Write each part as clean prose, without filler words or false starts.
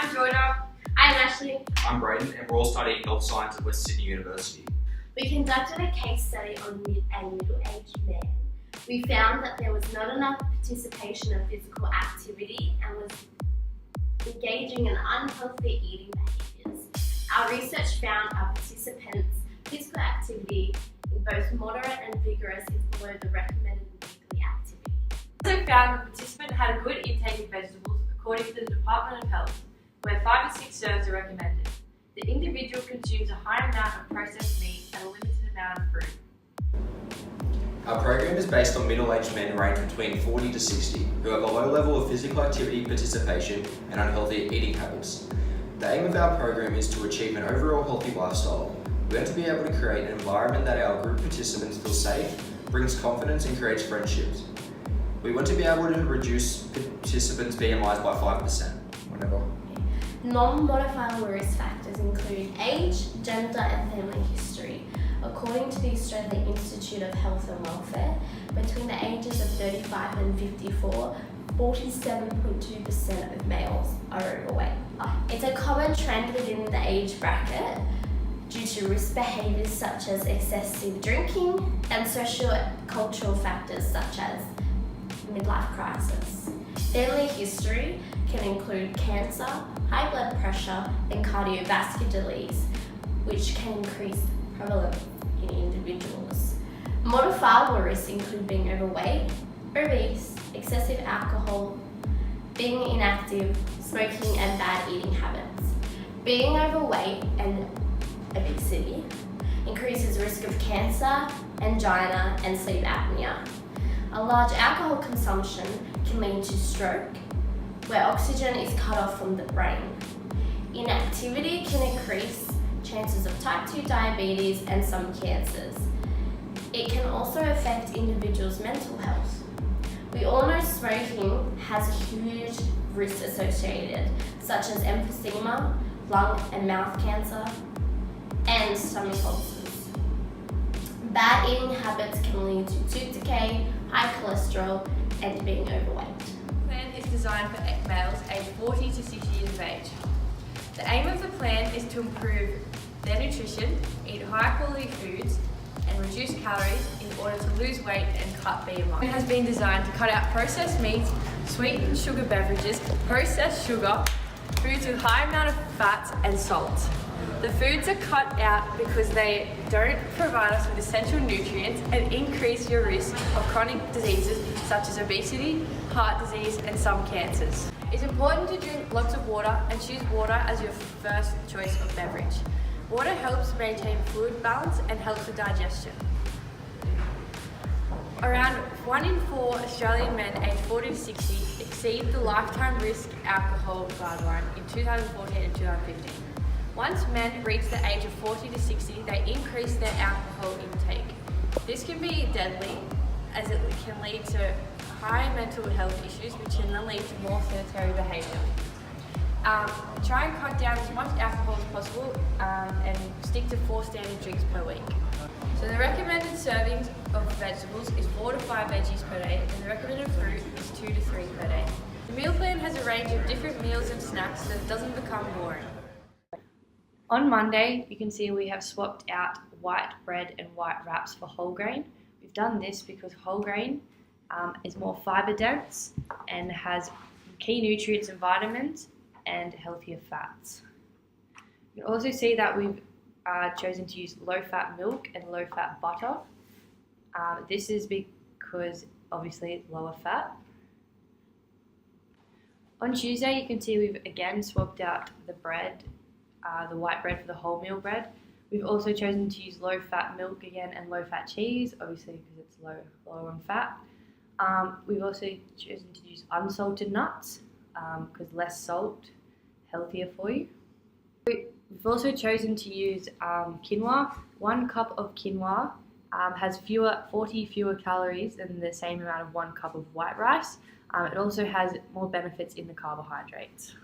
I'm Jordan. I'm Ashley. I'm Braden, and we're all studying health science at West Sydney University. We conducted a case study on mid and middle-aged men. We found that there was not enough participation in physical activity and was engaging in unhealthy eating behaviours. Our research found our participants' physical activity in both moderate and vigorous is below the recommended weekly activity. We also found the participant had a good intake of vegetables according to the Department of Health, where 5 to 6 serves are recommended. The individual consumes a high amount of processed meat and a limited amount of fruit. Our program is based on middle-aged men ranged between 40 to 60 who have a low level of physical activity participation and unhealthy eating habits. The aim of our program is to achieve an overall healthy lifestyle. We want to be able to create an environment that our group participants feel safe, brings confidence and creates friendships. We want to be able to reduce participants' BMIs by 5%. Whatever. Non-modifiable risk factors include age, gender and family history. According to the Australian Institute of Health and Welfare, between the ages of 35 and 54, 47.2% of males are overweight. It's a common trend within the age bracket due to risk behaviours such as excessive drinking and socio-cultural factors such as midlife crisis. Family history can include cancer, high blood pressure and cardiovascular disease, which can increase prevalence in individuals. Modifiable risks include being overweight, obese, excessive alcohol, being inactive, smoking and bad eating habits. Being overweight and obesity increases risk of cancer, angina and sleep apnea. A large alcohol consumption can lead to stroke, where oxygen is cut off from the brain. Inactivity can increase chances of type 2 diabetes and some cancers. It can also affect individuals' mental health. We all know smoking has huge risks associated, such as emphysema, lung and mouth cancer, and stomach ulcers. Bad eating habits can lead to tooth decay, high cholesterol, and being overweight. The plan is designed for males aged 40 to 60 years of age. The aim of the plan is to improve their nutrition, eat high quality foods, and reduce calories in order to lose weight and cut BMI. It has been designed to cut out processed meats, sweetened sugar beverages, processed sugar, foods with high amount of fats and salt. The foods are cut out because they don't provide us with essential nutrients and increase your risk of chronic diseases such as obesity, heart disease, and some cancers. It's important to drink lots of water and choose water as your first choice of beverage. Water helps maintain fluid balance and helps with digestion. Around 1 in 4 Australian men aged 40 to 60 exceed the lifetime risk alcohol guideline in 2014 and 2015. Once men reach the age of 40 to 60, they increase their alcohol intake. This can be deadly as it can lead to high mental health issues, which can then lead to more sedentary behaviour. Try and cut down as much alcohol as possible and stick to 4 standard drinks per week. So the recommended servings of vegetables is 4 to 5 veggies per day, and the recommended fruit is 2 to 3 per day. The meal plan has a range of different meals and snacks so it doesn't become boring. On Monday, you can see we have swapped out white bread and white wraps for whole grain. We've done this because whole grain is more fibre dense and has key nutrients and vitamins and healthier fats. You can also see that we've chosen to use low-fat milk and low-fat butter. This is because obviously it's lower fat. On Tuesday, you can see we've again swapped out the bread, the white bread for the wholemeal bread. We've also chosen to use low-fat milk again and low-fat cheese, obviously because it's lower on fat. We've also chosen to use unsalted nuts because less salt, healthier for you. We've also chosen to use quinoa. 1 cup of quinoa has 40 fewer calories than the same amount of 1 cup of white rice. It also has more benefits in the carbohydrates.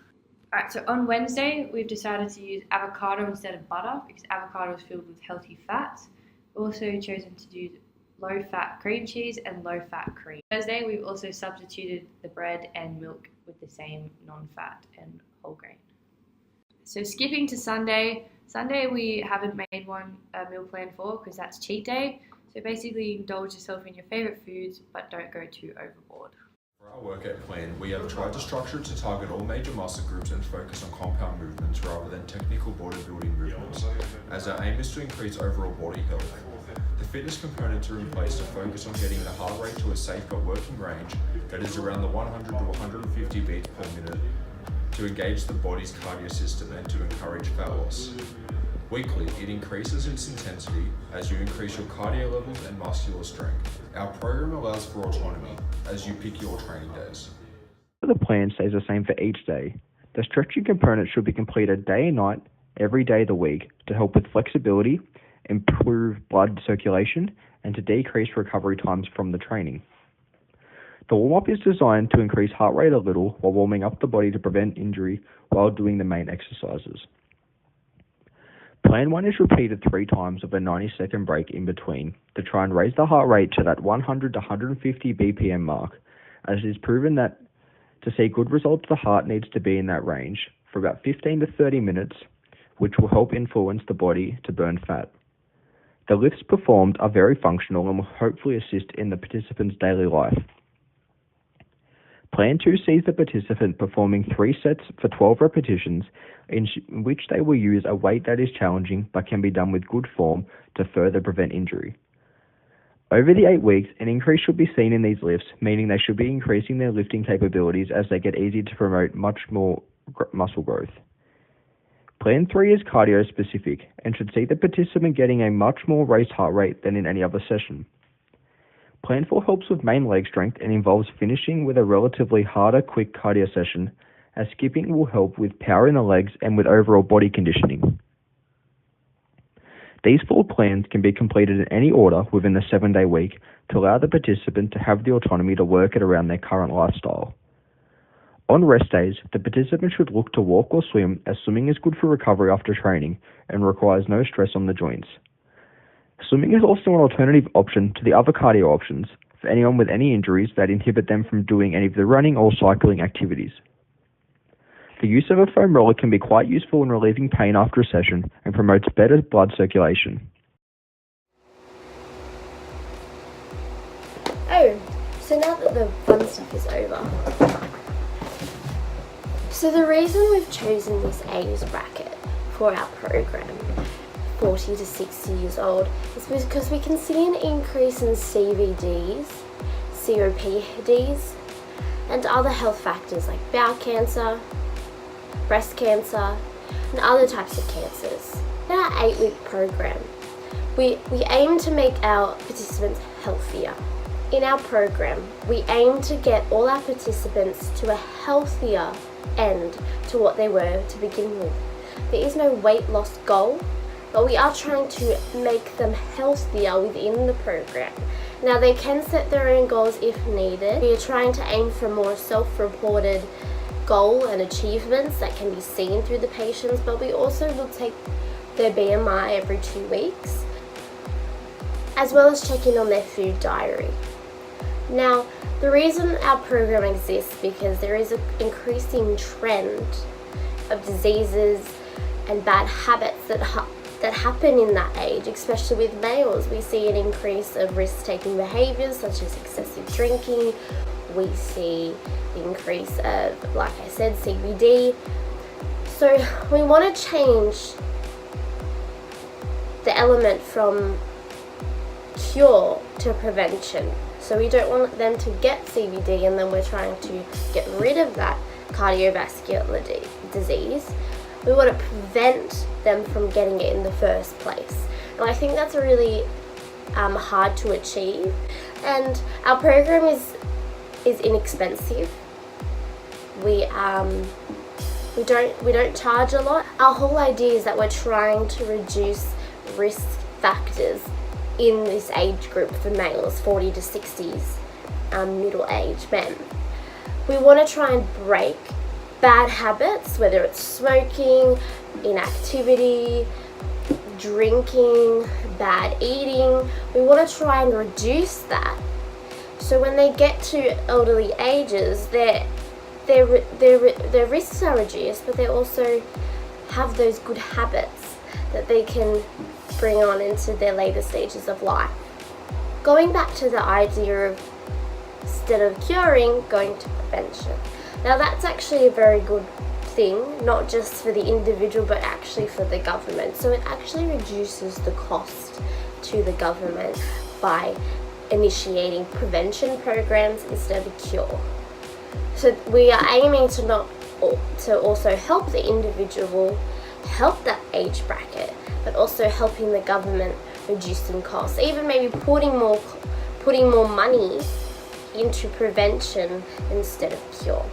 Alright, so on Wednesday, we've decided to use avocado instead of butter because avocado is filled with healthy fats. We've also chosen to use low-fat cream cheese and low-fat cream. Thursday, we've also substituted the bread and milk with the same non-fat and whole grain. So skipping to Sunday. Sunday we haven't made a meal plan for because that's cheat day. So basically indulge yourself in your favourite foods but don't go too overboard. For our workout plan, we have tried to structure it to target all major muscle groups and focus on compound movements rather than technical bodybuilding movements, as our aim is to increase overall body health. The fitness components are in place to focus on getting the heart rate to a safe but working range that is around the 100 to 150 beats per minute to engage the body's cardio system and to encourage fat loss. Weekly, it increases its intensity as you increase your cardio levels and muscular strength. Our program allows for autonomy as you pick your training days. The plan stays the same for each day. The stretching component should be completed day and night, every day of the week, to help with flexibility, improve blood circulation, and to decrease recovery times from the training. The warm-up is designed to increase heart rate a little while warming up the body to prevent injury while doing the main exercises. Plan 1 is repeated 3 times with a 90-second break in between to try and raise the heart rate to that 100 to 150 BPM mark, as it is proven that to see good results the heart needs to be in that range for about 15 to 30 minutes, which will help influence the body to burn fat. The lifts performed are very functional and will hopefully assist in the participant's daily life. Plan 2 sees the participant performing 3 sets for 12 repetitions in which they will use a weight that is challenging but can be done with good form to further prevent injury. Over the 8 weeks, an increase should be seen in these lifts, meaning they should be increasing their lifting capabilities as they get easier to promote much more muscle growth. Plan 3 is cardio specific and should see the participant getting a much more raised heart rate than in any other session. Plan 4 helps with main leg strength and involves finishing with a relatively harder, quick cardio session, as skipping will help with power in the legs and with overall body conditioning. These 4 plans can be completed in any order within the 7-day week to allow the participant to have the autonomy to work it around their current lifestyle. On rest days, the participant should look to walk or swim, as swimming is good for recovery after training and requires no stress on the joints. Swimming is also an alternative option to the other cardio options for anyone with any injuries that inhibit them from doing any of the running or cycling activities. The use of a foam roller can be quite useful in relieving pain after a session and promotes better blood circulation. Oh, so now that the fun stuff is over. So the reason we've chosen this age bracket for our program, 40 to 60 years old, is because we can see an increase in CVDs, COPDs, and other health factors like bowel cancer, breast cancer, and other types of cancers. In our 8-week program, we aim to make our participants healthier. In our program, we aim to get all our participants to a healthier end to what they were to begin with. There is no weight loss goal, but we are trying to make them healthier within the program. Now, they can set their own goals if needed. We are trying to aim for more self-reported goal and achievements that can be seen through the patients, but we also will take their BMI every 2 weeks, as well as check in on their food diary. Now, the reason our program exists because there is an increasing trend of diseases and bad habits that happen in that age, especially with males. We see an increase of risk-taking behaviours such as excessive drinking. We see the increase of, like I said, CBD. So we want to change the element from cure to prevention. So we don't want them to get CBD and then we're trying to get rid of that cardiovascular disease. We want to prevent them from getting it in the first place. And I think that's really hard to achieve. And our program is inexpensive. We don't charge a lot. Our whole idea is that we're trying to reduce risk factors in this age group for males, 40 to 60s, middle-aged men. We want to try and break bad habits, whether it's smoking, inactivity, drinking, bad eating. We want to try and reduce that. So when they get to elderly ages, their risks are reduced, but they're also have those good habits that they can bring on into their later stages of life. Going back to the idea of instead of curing, going to prevention. Now that's actually a very good thing, not just for the individual but actually for the government. So it actually reduces the cost to the government by initiating prevention programs instead of cure. So we are aiming to also help the individual, help that age bracket, but also helping the government reduce some costs, even maybe putting more money into prevention instead of cure.